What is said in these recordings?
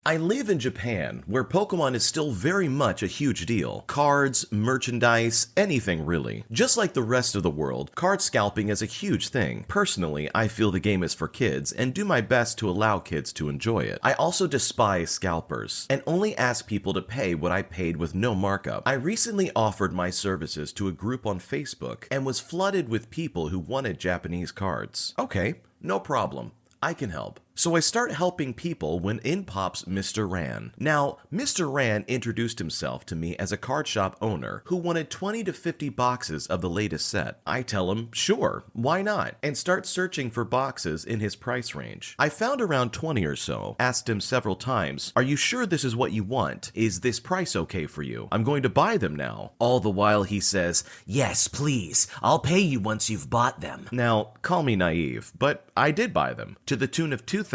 I live in Japan, where Pokemon is still very much a huge deal. Cards, merchandise, anything really. Just like the rest of the world, card scalping is a huge thing. Personally, I feel the game is for kids and do my best to allow kids to enjoy it. I also despise scalpers and only ask people to pay what I paid with no markup. I recently offered my services to a group on Facebook and was flooded with people who wanted Japanese cards. Okay, no problem. I can help. So I start helping people when in pops Mr. Ran. Now, Mr. Ran introduced himself to me as a card shop owner who wanted 20 to 50 boxes of the latest set. I tell him, sure, why not? And start searching for boxes in his price range. I found around 20 or so, asked him several times, are you sure this is what you want? Is this price okay for you? I'm going to buy them now. All the while he says, yes, please, I'll pay you once you've bought them. Now, call me naive, but I did buy them, to the tune of $2,600.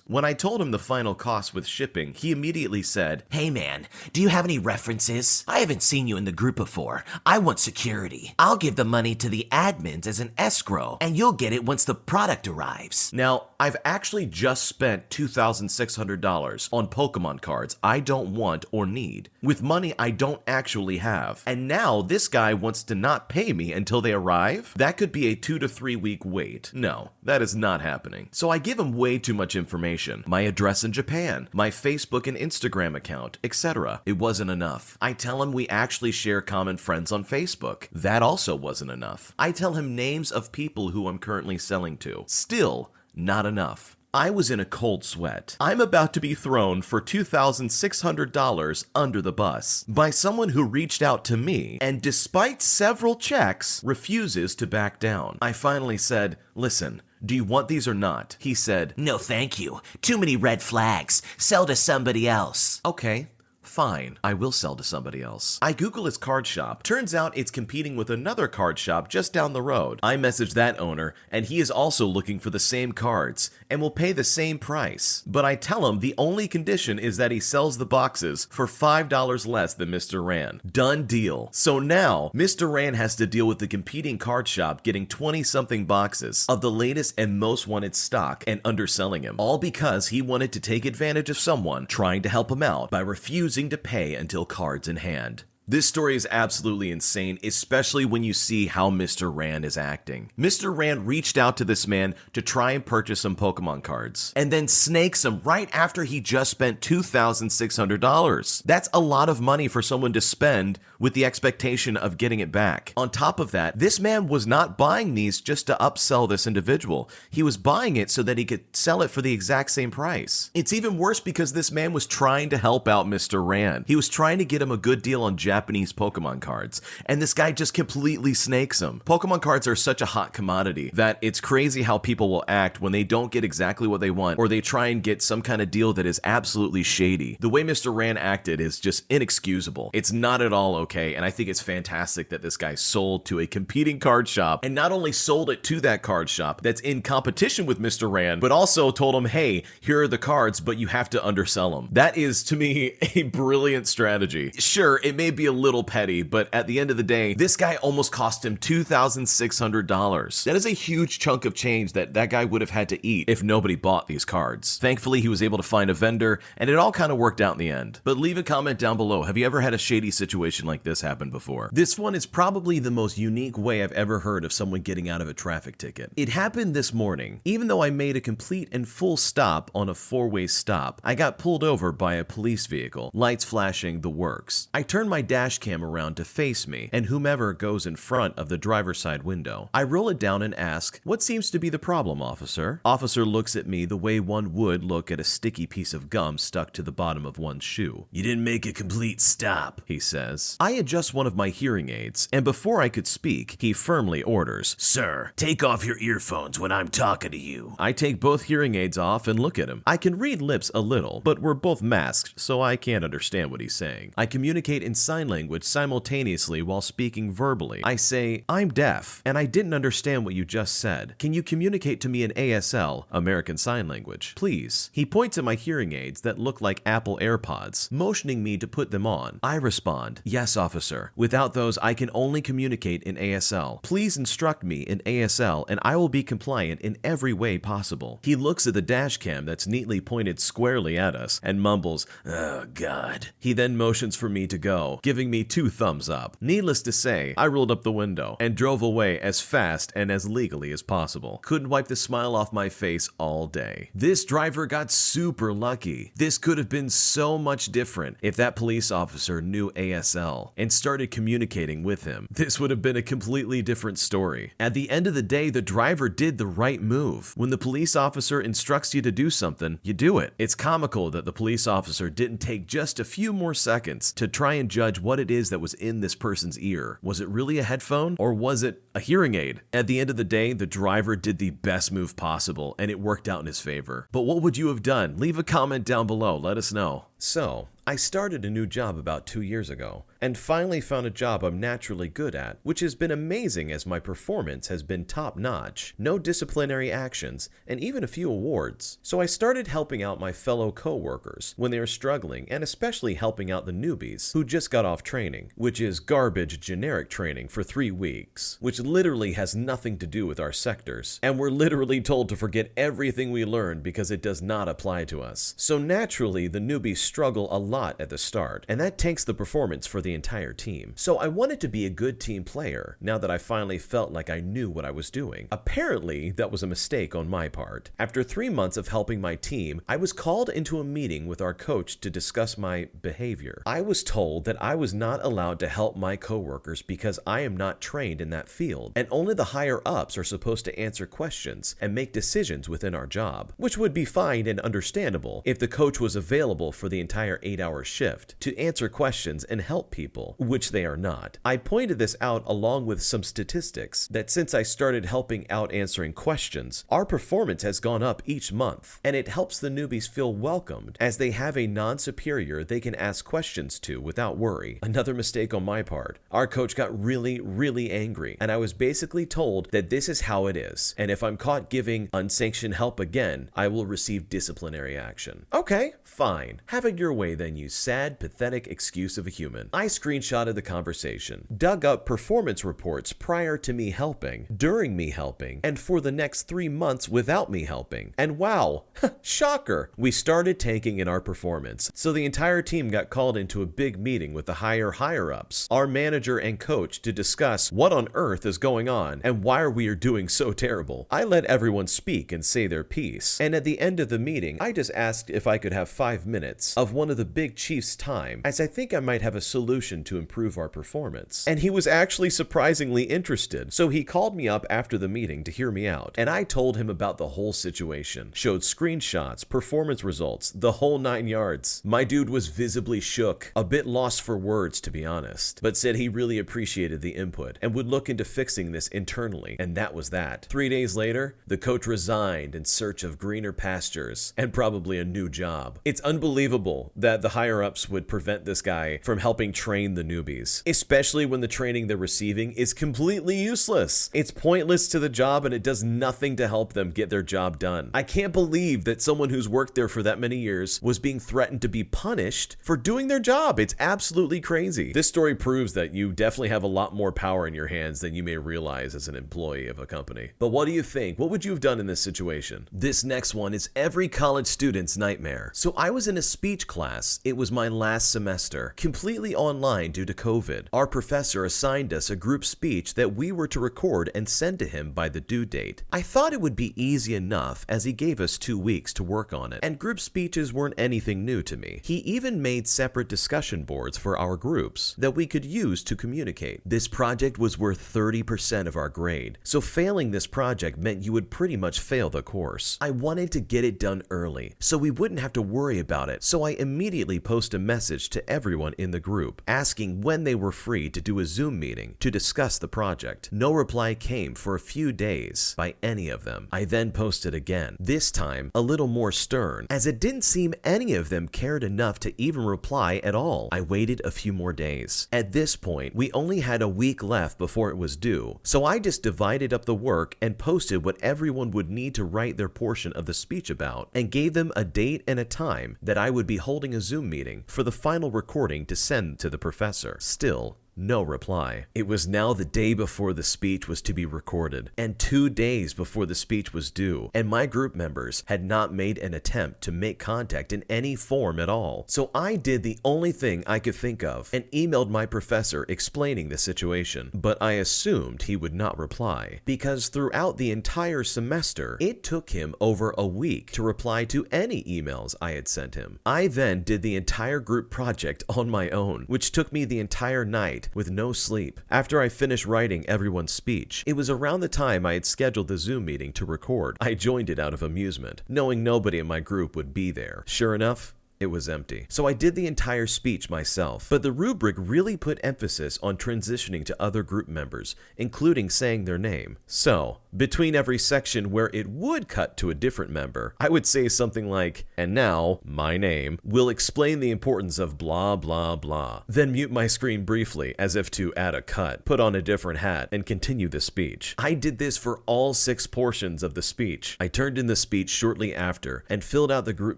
When I told him the final cost with shipping, he immediately said, hey man, do you have any references? I haven't seen you in the group before. I want security. I'll give the money to the admins as an escrow, and you'll get it once the product arrives. Now, I've actually just spent $2,600 on Pokemon cards I don't want or need, with money I don't actually have. And now this guy wants to not pay me until they arrive? That could be a 2 to 3 week wait. No, that is not happening. So I give him way too much information. My address in Japan, my Facebook and Instagram account, etc. It wasn't enough. I tell him we actually share common friends on Facebook. That also wasn't enough. I tell him names of people who I'm currently selling to. Still, not enough. I was in a cold sweat. I'm about to be thrown for $2,600 under the bus by someone who reached out to me and, despite several checks, refuses to back down. I finally said, listen, do you want these or not? He said, no thank you. Too many red flags. Sell to somebody else. Okay. Fine, I will sell to somebody else. I Google his card shop. Turns out it's competing with another card shop just down the road. I message that owner, and he is also looking for the same cards and will pay the same price. But I tell him the only condition is that he sells the boxes for $5 less than Mr. Ran. Done deal. So now, Mr. Ran has to deal with the competing card shop getting 20-something boxes of the latest and most wanted stock and underselling him, all because he wanted to take advantage of someone trying to help him out by refusing to pay until cards in hand. This story is absolutely insane, especially when you see how Mr. Ran is acting. Mr. Ran reached out to this man to try and purchase some Pokemon cards, and then snakes him right after he just spent $2,600. That's a lot of money for someone to spend with the expectation of getting it back. On top of that, this man was not buying these just to upsell this individual. He was buying it so that he could sell it for the exact same price. It's even worse because this man was trying to help out Mr. Ran. He was trying to get him a good deal on Japanese Pokemon cards, and this guy just completely snakes him. Pokemon cards are such a hot commodity that it's crazy how people will act when they don't get exactly what they want, or they try and get some kind of deal that is absolutely shady. The way Mr. Ran acted is just inexcusable. It's not at all okay, and I think it's fantastic that this guy sold to a competing card shop, and not only sold it to that card shop that's in competition with Mr. Ran, but also told him, hey, here are the cards, but you have to undersell them. That is, to me, a brilliant strategy. Sure, it may be a little petty, but at the end of the day, this guy almost cost him $2,600. That is a huge chunk of change that guy would have had to eat if nobody bought these cards. Thankfully, he was able to find a vendor, and it all kind of worked out in the end. But leave a comment down below. Have you ever had a shady situation like this happen before? This one is probably the most unique way I've ever heard of someone getting out of a traffic ticket. It happened this morning. Even though I made a complete and full stop on a four-way stop, I got pulled over by a police vehicle, lights flashing, the works. I turned my dash cam around to face me and whomever goes in front of the driver's side window. I roll it down and ask, what seems to be the problem, officer? Officer looks at me the way one would look at a sticky piece of gum stuck to the bottom of one's shoe. You didn't make a complete stop, he says. I adjust one of my hearing aids, and before I could speak, he firmly orders, sir, take off your earphones when I'm talking to you. I take both hearing aids off and look at him. I can read lips a little, but we're both masked, so I can't understand what he's saying. I communicate in sign language simultaneously while speaking verbally. I say, "I'm deaf, and I didn't understand what you just said. Can you communicate to me in ASL, American Sign Language, please?" He points at my hearing aids that look like Apple AirPods, motioning me to put them on. I respond, "Yes, officer. Without those, I can only communicate in ASL. Please instruct me in ASL, and I will be compliant in every way possible." He looks at the dash cam that's neatly pointed squarely at us and mumbles, "Oh, God." He then motions for me to go, giving me 2 thumbs up. Needless to say, I rolled up the window and drove away as fast and as legally as possible. Couldn't wipe the smile off my face all day. This driver got super lucky. This could have been so much different if that police officer knew ASL and started communicating with him. This would have been a completely different story. At the end of the day, the driver did the right move. When the police officer instructs you to do something, you do it. It's comical that the police officer didn't take just a few more seconds to try and judge what it is that was in this person's ear. Was it really a headphone, or was it a hearing aid? At the end of the day, the driver did the best move possible, and it worked out in his favor. But what would you have done? Leave a comment down below. Let us know. So, I started a new job about 2 years ago, and finally found a job I'm naturally good at, which has been amazing as my performance has been top-notch, no disciplinary actions, and even a few awards. So I started helping out my fellow co-workers when they were struggling, and especially helping out the newbies who just got off training, which is garbage generic training for 3 weeks, which literally has nothing to do with our sectors, and we're literally told to forget everything we learned because it does not apply to us. So naturally, the newbies struggle a lot at the start, and that tanks the performance for the entire team. So I wanted to be a good team player now that I finally felt like I knew what I was doing. Apparently, that was a mistake on my part. After 3 months of helping my team, I was called into a meeting with our coach to discuss my behavior. I was told that I was not allowed to help my coworkers because I am not trained in that field, and only the higher ups are supposed to answer questions and make decisions within our job, which would be fine and understandable if the coach was available for the entire 8-hour shift to answer questions and help people, which they are not. I pointed this out along with some statistics that since I started helping out answering questions, our performance has gone up each month, and it helps the newbies feel welcomed as they have a non-superior they can ask questions to without worry. Another mistake on my part. Our coach got really angry, and I was basically told that this is how it is, and if I'm caught giving unsanctioned help again, I will receive disciplinary action. Okay, fine. Have it your way then, you sad, pathetic excuse of a human. I screenshotted the conversation, dug up performance reports prior to me helping, during me helping, and for the next 3 months without me helping. And wow, shocker, we started tanking in our performance. So the entire team got called into a big meeting with the higher ups, our manager and coach, to discuss what on earth is going on and why we are doing so terrible. I let everyone speak and say their piece, and at the end of the meeting, I just asked if I could have 5 minutes of one of the big chief's time, as I think I might have a solution to improve our performance. And he was actually surprisingly interested, so he called me up after the meeting to hear me out, and I told him about the whole situation, showed screenshots, performance results, the whole 9 yards. My dude was visibly shook, a bit lost for words to be honest, but said he really appreciated the input and would look into fixing this internally, and that was that. 3 days later, the coach resigned in search of greener pastures and probably a new job. It's unbelievable that the higher-ups would prevent this guy from helping train the newbies, especially when the training they're receiving is completely useless. It's pointless to the job and it does nothing to help them get their job done. I can't believe that someone who's worked there for that many years was being threatened to be punished for doing their job. It's absolutely crazy. This story proves that you definitely have a lot more power in your hands than you may realize as an employee of a company. But what do you think? What would you have done in this situation? This next one is every college student's nightmare. So I was in a speech class. It was my last semester, completely online due to COVID. Our professor assigned us a group speech that we were to record and send to him by the due date. I thought it would be easy enough as he gave us 2 weeks to work on it, and group speeches weren't anything new to me. He even made separate discussion boards for our groups that we could use to communicate. This project was worth 30% of our grade, so failing this project meant you would pretty much fail the course. I wanted to get it done early, so we wouldn't have to worry about it, so I immediately posted a message to everyone in the group group, asking when they were free to do a Zoom meeting to discuss the project. No reply came for a few days by any of them. I then posted again, this time a little more stern, as it didn't seem any of them cared enough to even reply at all. I waited a few more days. At this point, we only had a week left before it was due, so I just divided up the work and posted what everyone would need to write their portion of the speech about, and gave them a date and a time that I would be holding a Zoom meeting for the final recording to send to the professor. Still, no reply. It was now the day before the speech was to be recorded, and 2 days before the speech was due, and my group members had not made an attempt to make contact in any form at all. So I did the only thing I could think of and emailed my professor explaining the situation, but I assumed he would not reply, because throughout the entire semester, it took him over a week to reply to any emails I had sent him. I then did the entire group project on my own, which took me the entire night with no sleep. After I finished writing everyone's speech, it was around the time I had scheduled the Zoom meeting to record. I joined it out of amusement, knowing nobody in my group would be there. Sure enough, it was empty. So I did the entire speech myself, but the rubric really put emphasis on transitioning to other group members, including saying their name. So, between every section where it would cut to a different member, I would say something like, and now, my name, will explain the importance of blah blah blah. Then mute my screen briefly as if to add a cut, put on a different hat, and continue the speech. I did this for all 6 portions of the speech. I turned in the speech shortly after and filled out the group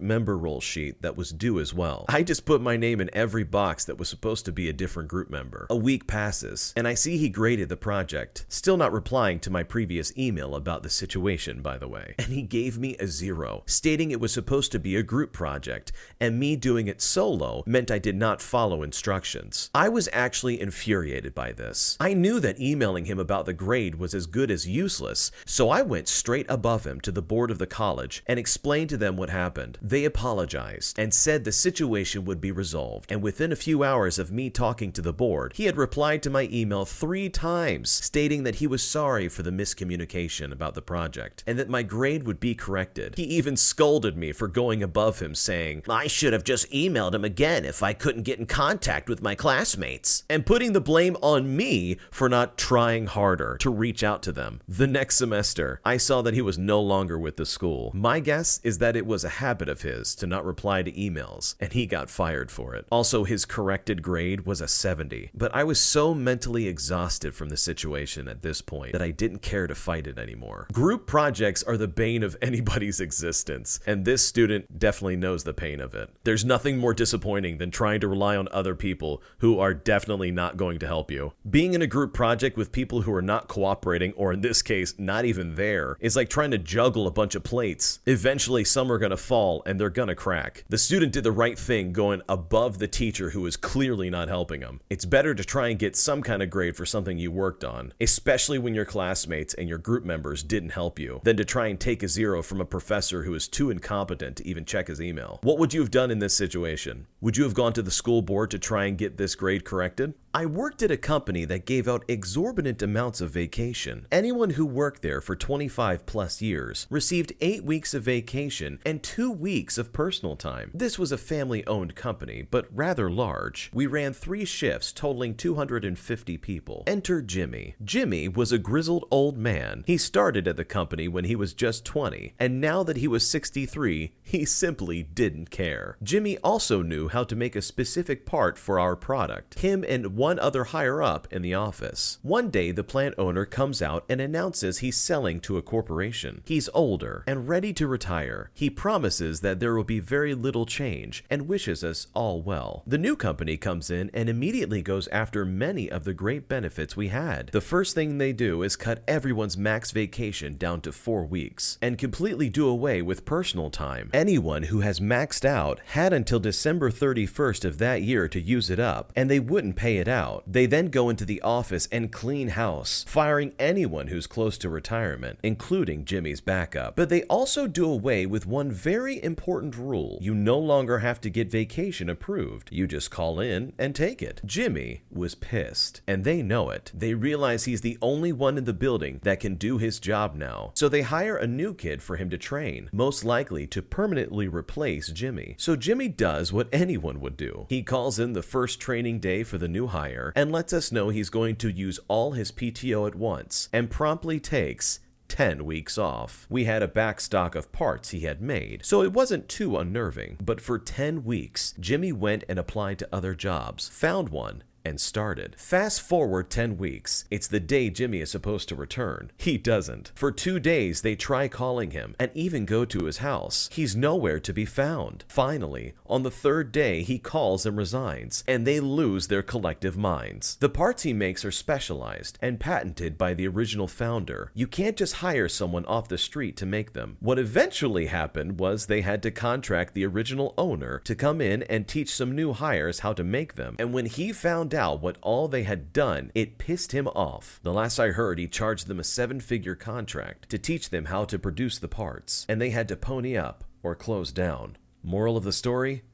member roll sheet that was due as well. I just put my name in every box that was supposed to be a different group member. A week passes, and I see he graded the project, still not replying to my previous email about the situation, by the way. And he gave me a 0, stating it was supposed to be a group project, and me doing it solo meant I did not follow instructions. I was actually infuriated by this. I knew that emailing him about the grade was as good as useless, so I went straight above him to the board of the college and explained to them what happened. They apologized and said the situation would be resolved, and within a few hours of me talking to the board, he had replied to my email 3 times, stating that he was sorry for the miscommunication about the project, and that my grade would be corrected. He even scolded me for going above him, saying, "I should have just emailed him again if I couldn't get in contact with my classmates," and putting the blame on me for not trying harder to reach out to them. The next semester, I saw that he was no longer with the school. My guess is that it was a habit of his to not reply to emails, and he got fired for it. Also, his corrected grade was a 70, but I was so mentally exhausted from the situation at this point that I didn't care to fight it anymore. Group projects are the bane of anybody's existence, and this student definitely knows the pain of it. There's nothing more disappointing than trying to rely on other people who are definitely not going to help you. Being in a group project with people who are not cooperating, or in this case, not even there, is like trying to juggle a bunch of plates. Eventually, some are gonna fall and they're gonna crack. The student did the right thing going above the teacher who is clearly not helping him. It's better to try and get some kind of grade for something you worked on, especially when your classmates and your group members didn't help you, than to try and take a 0 from a professor who is too incompetent to even check his email. What would you have done in this situation? Would you have gone to the school board to try and get this grade corrected? I worked at a company that gave out exorbitant amounts of vacation. Anyone who worked there for 25 plus years received 8 weeks of vacation and 2 weeks of personal time. This was a family-owned company, but rather large. We ran 3 shifts totaling 250 people. Enter Jimmy. Jimmy was a grizzled old man. He started at the company when he was just 20, and now that he was 63, he simply didn't care. Jimmy also knew how to make a specific part for our product. Him and one other higher up in the office. One day, the plant owner comes out and announces he's selling to a corporation. He's older and ready to retire. He promises that there will be very little change and wishes us all well. The new company comes in and immediately goes after many of the great benefits we had. The first thing they do is cut everyone's max vacation down to 4 weeks and completely do away with personal time. Anyone who has maxed out had until December 31st of that year to use it up, and they wouldn't pay it out. They then go into the office and clean house, firing anyone who's close to retirement, including Jimmy's backup. But they also do away with one very important rule. You no longer have to get vacation approved. You just call in and take it. Jimmy was pissed, and they know it. They realize he's the only one in the building that can do his job now. So they hire a new kid for him to train, most likely to permanently replace Jimmy. So Jimmy does what anyone would do. He calls in the first training day for the new hire and lets us know he's going to use all his PTO at once and promptly takes 10 weeks off. We had a backstock of parts he had made, so it wasn't too unnerving. But for 10 weeks, Jimmy went and applied to other jobs, found one, and started. Fast forward 10 weeks. It's the day Jimmy is supposed to return. He doesn't. For 2 days, they try calling him and even go to his house. He's nowhere to be found. Finally, on the 3rd day, he calls and resigns, and they lose their collective minds. The parts he makes are specialized and patented by the original founder. You can't just hire someone off the street to make them. What eventually happened was they had to contract the original owner to come in and teach some new hires how to make them. And when he found out what all they had done, it pissed him off. The last I heard, he charged them a 7-figure contract to teach them how to produce the parts, and they had to pony up or close down. Moral of the story?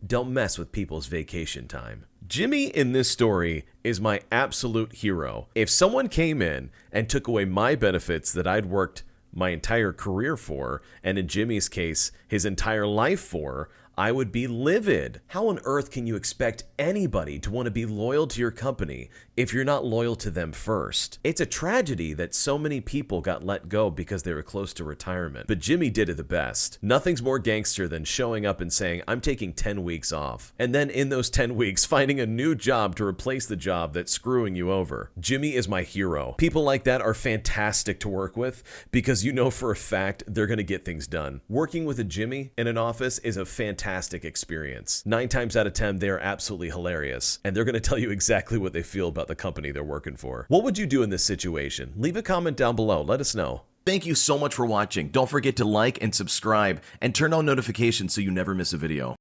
Don't mess with people's vacation time. Jimmy in this story is my absolute hero. If someone came in and took away my benefits that I'd worked my entire career for, and in Jimmy's case, his entire life for, I would be livid. How on earth can you expect anybody to want to be loyal to your company if you're not loyal to them first? It's a tragedy that so many people got let go because they were close to retirement. But Jimmy did it the best. Nothing's more gangster than showing up and saying, I'm taking 10 weeks off. And then in those 10 weeks, finding a new job to replace the job that's screwing you over. Jimmy is my hero. People like that are fantastic to work with because you know for a fact they're going to get things done. Working with a Jimmy in an office is a fantastic experience. 9 times out of 10, they are absolutely hilarious, and they're going to tell you exactly what they feel about the company they're working for. What would you do in this situation? Leave a comment down below. Let us know. Thank you so much for watching. Don't forget to like and subscribe and turn on notifications so you never miss a video.